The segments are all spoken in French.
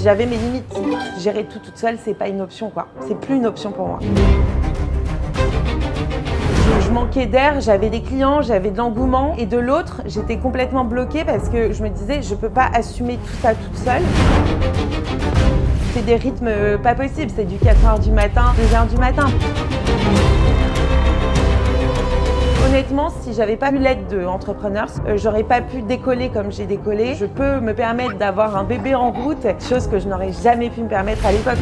J'avais mes limites. Gérer tout toute seule, c'est pas une option, quoi. C'est plus une option pour moi. Je manquais d'air, j'avais des clients, j'avais de l'engouement. Et de l'autre, j'étais complètement bloquée parce que je me disais, je peux pas assumer tout ça toute seule. C'est des rythmes pas possibles, c'est du 4h du matin, 2h du matin. Honnêtement, si j'avais pas eu l'aide de Entrepreneurs, j'aurais pas pu décoller comme j'ai décollé. Je peux me permettre d'avoir un bébé en route, chose que je n'aurais jamais pu me permettre à l'époque.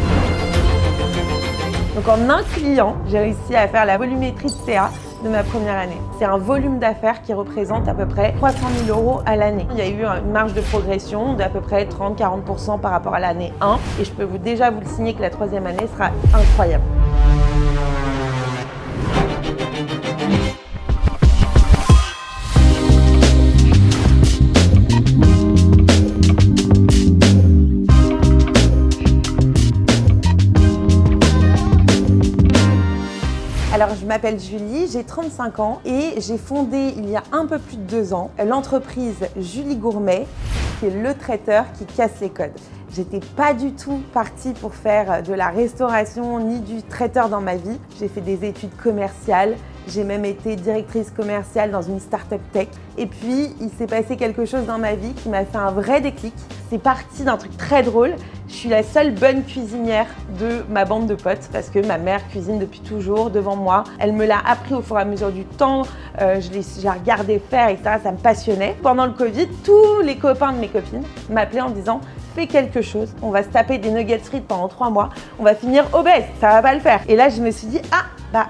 Donc en un client, j'ai réussi à faire la volumétrie de CA de ma première année. C'est un volume d'affaires qui représente à peu près 300 000 € à l'année. Il y a eu une marge de progression d'à peu près 30-40% par rapport à l'année 1 et je peux déjà vous le signer que la troisième année sera incroyable. Alors, je m'appelle Julie, j'ai 35 ans et j'ai fondé il y a un peu plus de 2 ans l'entreprise Julie Gourmet, qui est le traiteur qui casse les codes. J'étais pas du tout partie pour faire de la restauration ni du traiteur dans ma vie. J'ai fait des études commerciales, j'ai même été directrice commerciale dans une start-up tech. Et puis, il s'est passé quelque chose dans ma vie qui m'a fait un vrai déclic. C'est parti d'un truc très drôle. Je suis la seule bonne cuisinière de ma bande de potes parce que ma mère cuisine depuis toujours devant moi. Elle me l'a appris au fur et à mesure du temps. Je la regardais faire, etc. Ça me passionnait. Pendant le Covid, tous les copains de mes copines m'appelaient en disant « Fais quelque chose, on va se taper des nuggets frites pendant 3 mois, on va finir obèse, ça va pas le faire. » Et là, je me suis dit « Ah, bah,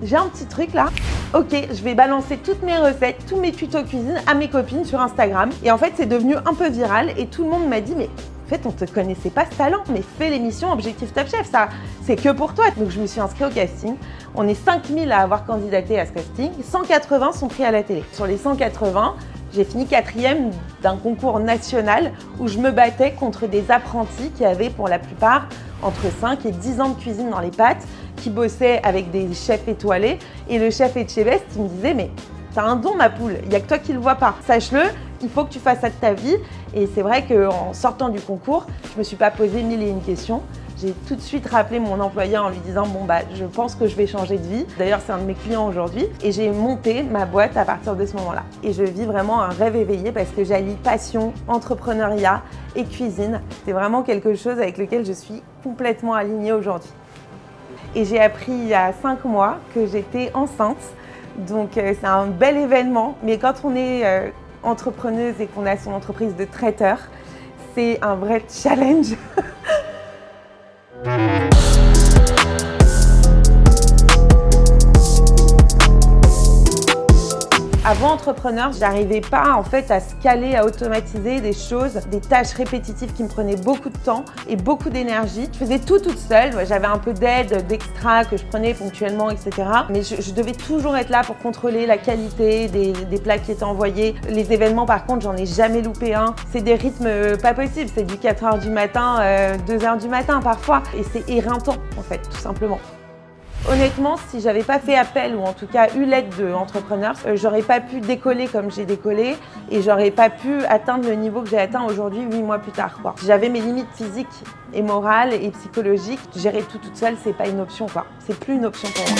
j'ai un petit truc là. Ok, je vais balancer toutes mes recettes, tous mes tutos cuisine à mes copines sur Instagram. » Et en fait, c'est devenu un peu viral et tout le monde m'a dit « Mais en fait, on te connaissait pas ce talent, mais fais l'émission Objectif Top Chef, ça, c'est que pour toi. » Donc, je me suis inscrite au casting. On est 5000 à avoir candidaté à ce casting. 180 sont pris à la télé. Sur les 180, j'ai fini 4e d'un concours national où je me battais contre des apprentis qui avaient pour la plupart entre 5 et 10 ans de cuisine dans les pâtes, qui bossaient avec des chefs étoilés. Et le chef Etchebest, il me disait « Mais t'as un don, ma poule, il n'y a que toi qui le vois pas. Sache-le, il faut que tu fasses ça de ta vie. » Et c'est vrai qu'en sortant du concours, je me suis pas posé 1001 questions. J'ai tout de suite rappelé mon employeur en lui disant « Bon, bah, je pense que je vais changer de vie. » D'ailleurs, c'est un de mes clients aujourd'hui. Et j'ai monté ma boîte à partir de ce moment-là. Et je vis vraiment un rêve éveillé parce que j'allie passion, entrepreneuriat et cuisine. C'est vraiment quelque chose avec lequel je suis complètement alignée aujourd'hui. Et j'ai appris il y a 5 mois que j'étais enceinte. Donc, c'est un bel événement. Mais quand on est entrepreneuse et qu'on a son entreprise de traiteur, c'est un vrai challenge. Avant entrepreneur, j'arrivais pas en fait à scaler, à automatiser des choses, des tâches répétitives qui me prenaient beaucoup de temps et beaucoup d'énergie. Je faisais tout toute seule, j'avais un peu d'aide, d'extra que je prenais ponctuellement, etc. Mais je devais toujours être là pour contrôler la qualité des plats qui étaient envoyés. Les événements, par contre, j'en ai jamais loupé un. C'est des rythmes pas possibles, c'est du 4h du matin, 2h du matin parfois. Et c'est éreintant en fait, tout simplement. Honnêtement, si j'avais pas fait appel ou en tout cas eu l'aide de Entrepreneurs, j'aurais pas pu décoller comme j'ai décollé et j'aurais pas pu atteindre le niveau que j'ai atteint aujourd'hui 8 mois plus tard, quoi. J'avais mes limites physiques et morales et psychologiques. Gérer tout toute seule, c'est pas une option, quoi. C'est plus une option pour moi.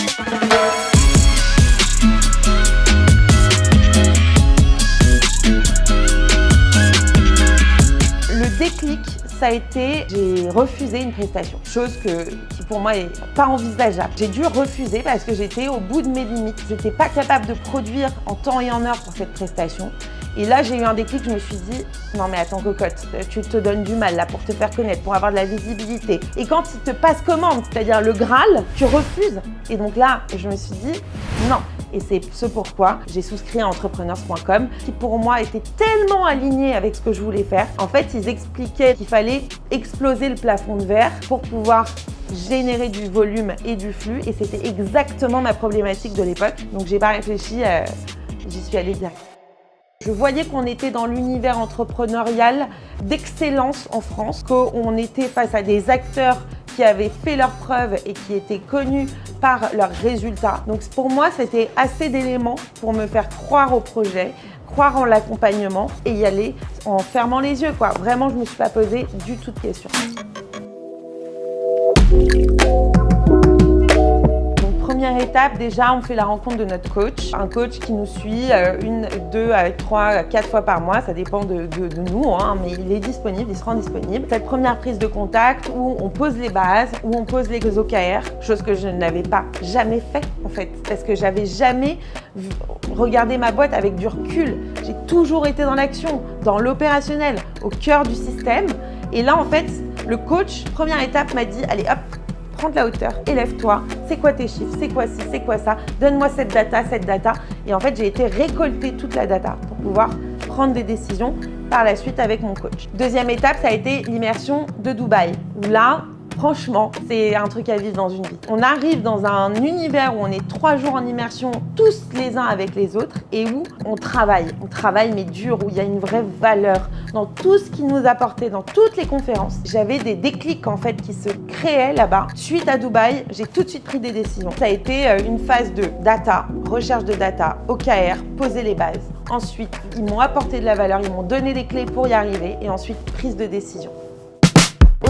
Le déclic, ça a été, j'ai refusé une prestation, chose qui pour moi est pas envisageable. J'ai dû refuser parce que j'étais au bout de mes limites. J'étais pas capable de produire en temps et en heure pour cette prestation. Et là, j'ai eu un déclic, je me suis dit, non mais attends cocotte, tu te donnes du mal là pour te faire connaître, pour avoir de la visibilité. Et quand il te passe commande, c'est-à-dire le Graal, tu refuses. Et donc là, je me suis dit, non. Et c'est ce pourquoi j'ai souscrit à entrepreneurs.com, qui pour moi était tellement aligné avec ce que je voulais faire. En fait, ils expliquaient qu'il fallait exploser le plafond de verre pour pouvoir générer du volume et du flux. Et c'était exactement ma problématique de l'époque. Donc j'ai pas réfléchi, j'y suis allée direct. Je voyais qu'on était dans l'univers entrepreneurial d'excellence en France, qu'on était face à des acteurs qui avaient fait leurs preuves et qui étaient connus par leurs résultats. Donc pour moi, c'était assez d'éléments pour me faire croire au projet, croire en l'accompagnement et y aller en fermant les yeux, quoi. Vraiment, je ne me suis pas posé du tout de questions. Première étape, déjà, on fait la rencontre de notre coach. Un coach qui nous suit 1, 2, 3, 4 fois par mois, ça dépend de nous, hein, mais il est disponible, il se rend disponible. Cette première prise de contact où on pose les bases, où on pose les OKR, chose que je n'avais pas jamais fait en fait, parce que j'avais jamais regardé ma boîte avec du recul. J'ai toujours été dans l'action, dans l'opérationnel, au cœur du système. Et là, en fait, le coach, première étape, m'a dit, allez hop, prends de la hauteur, élève-toi, c'est quoi tes chiffres, c'est quoi ci, c'est quoi ça, donne-moi cette data. Et en fait, j'ai été récolter toute la data pour pouvoir prendre des décisions par la suite avec mon coach. Deuxième étape, ça a été l'immersion de Dubaï, où là, franchement, c'est un truc à vivre dans une vie. On arrive dans un univers où on est 3 jours en immersion, tous les uns avec les autres, et où on travaille mais dur, où il y a une vraie valeur dans tout ce qui nous apportait, dans toutes les conférences. J'avais des déclics en fait qui se créaient là-bas. Suite à Dubaï, j'ai tout de suite pris des décisions. Ça a été une phase de data, recherche de data, OKR, poser les bases. Ensuite, ils m'ont apporté de la valeur, ils m'ont donné des clés pour y arriver, et ensuite prise de décision.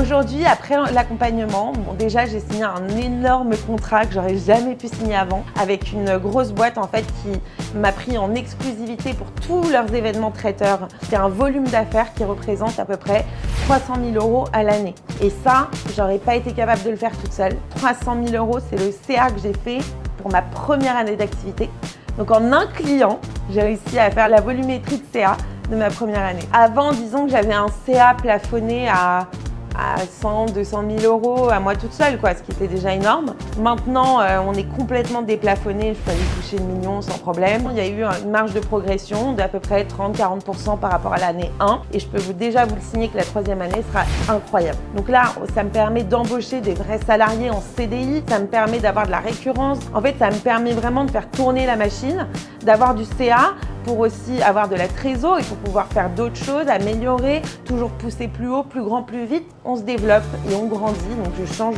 Aujourd'hui, après l'accompagnement, déjà j'ai signé un énorme contrat que j'aurais jamais pu signer avant avec une grosse boîte en fait qui m'a pris en exclusivité pour tous leurs événements traiteurs. C'est un volume d'affaires qui représente à peu près 300 000 € à l'année. Et ça, j'aurais pas été capable de le faire toute seule. 300 000 €, c'est le CA que j'ai fait pour ma première année d'activité. Donc en un client, j'ai réussi à faire la volumétrie de CA de ma première année. Avant, disons que j'avais un CA plafonné à 100, 200 000 € à moi toute seule, quoi, ce qui était déjà énorme. Maintenant, on est complètement déplafonné, je peux aller toucher le million sans problème. Il y a eu une marge de progression d'à peu près 30-40% par rapport à l'année 1 et je peux déjà vous le signer que la 3e année sera incroyable. Donc là, ça me permet d'embaucher des vrais salariés en CDI, ça me permet d'avoir de la récurrence. En fait, ça me permet vraiment de faire tourner la machine, d'avoir du CA, pour aussi avoir de la trésor et pour pouvoir faire d'autres choses, améliorer, toujours pousser plus haut, plus grand, plus vite. On se développe et on grandit, donc je change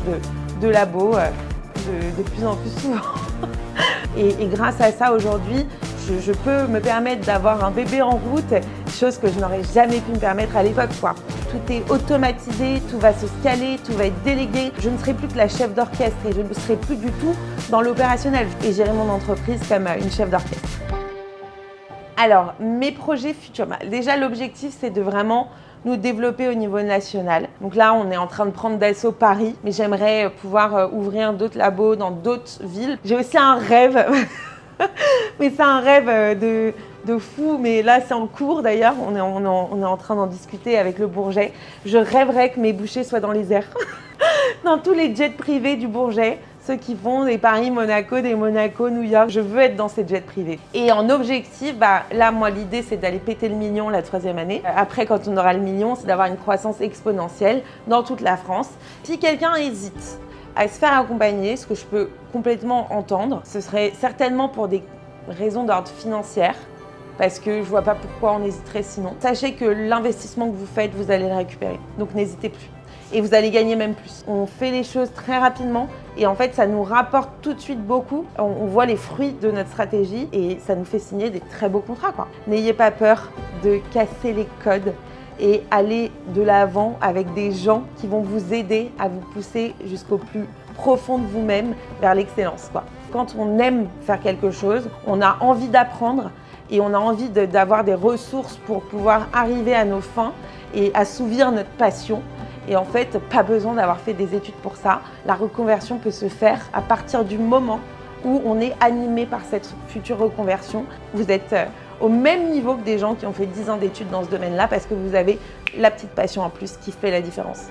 de labo de plus en plus souvent. Et grâce à ça, aujourd'hui, je peux me permettre d'avoir un bébé en route, chose que je n'aurais jamais pu me permettre à l'époque, quoi. Tout est automatisé, tout va se scaler, tout va être délégué. Je ne serai plus que la chef d'orchestre et je ne serai plus du tout dans l'opérationnel et gérer mon entreprise comme une chef d'orchestre. Alors, mes projets futurs, déjà l'objectif c'est de vraiment nous développer au niveau national. Donc là, on est en train de prendre d'assaut Paris, mais j'aimerais pouvoir ouvrir d'autres labos dans d'autres villes. J'ai aussi un rêve, mais c'est un rêve de fou, mais là c'est en cours d'ailleurs, on est en train d'en discuter avec le Bourget. Je rêverais que mes bouchées soient dans les airs, dans tous les jets privés du Bourget. Ceux qui font des Paris-Monaco, des Monaco-New York, je veux être dans ces jets privés. Et en objectif, là, moi, l'idée, c'est d'aller péter le million la 3e année. Après, quand on aura le million, c'est d'avoir une croissance exponentielle dans toute la France. Si quelqu'un hésite à se faire accompagner, ce que je peux complètement entendre, ce serait certainement pour des raisons d'ordre financier, parce que je vois pas pourquoi on hésiterait sinon. Sachez que l'investissement que vous faites, vous allez le récupérer. Donc n'hésitez plus. Et vous allez gagner même plus. On fait les choses très rapidement et en fait, ça nous rapporte tout de suite beaucoup. On voit les fruits de notre stratégie et ça nous fait signer des très beaux contrats, quoi. N'ayez pas peur de casser les codes et aller de l'avant avec des gens qui vont vous aider à vous pousser jusqu'au plus profond de vous-même vers l'excellence, quoi. Quand on aime faire quelque chose, on a envie d'apprendre et on a envie d'avoir des ressources pour pouvoir arriver à nos fins et assouvir notre passion. Et en fait, pas besoin d'avoir fait des études pour ça. La reconversion peut se faire à partir du moment où on est animé par cette future reconversion. Vous êtes au même niveau que des gens qui ont fait 10 ans d'études dans ce domaine-là parce que vous avez la petite passion en plus qui fait la différence.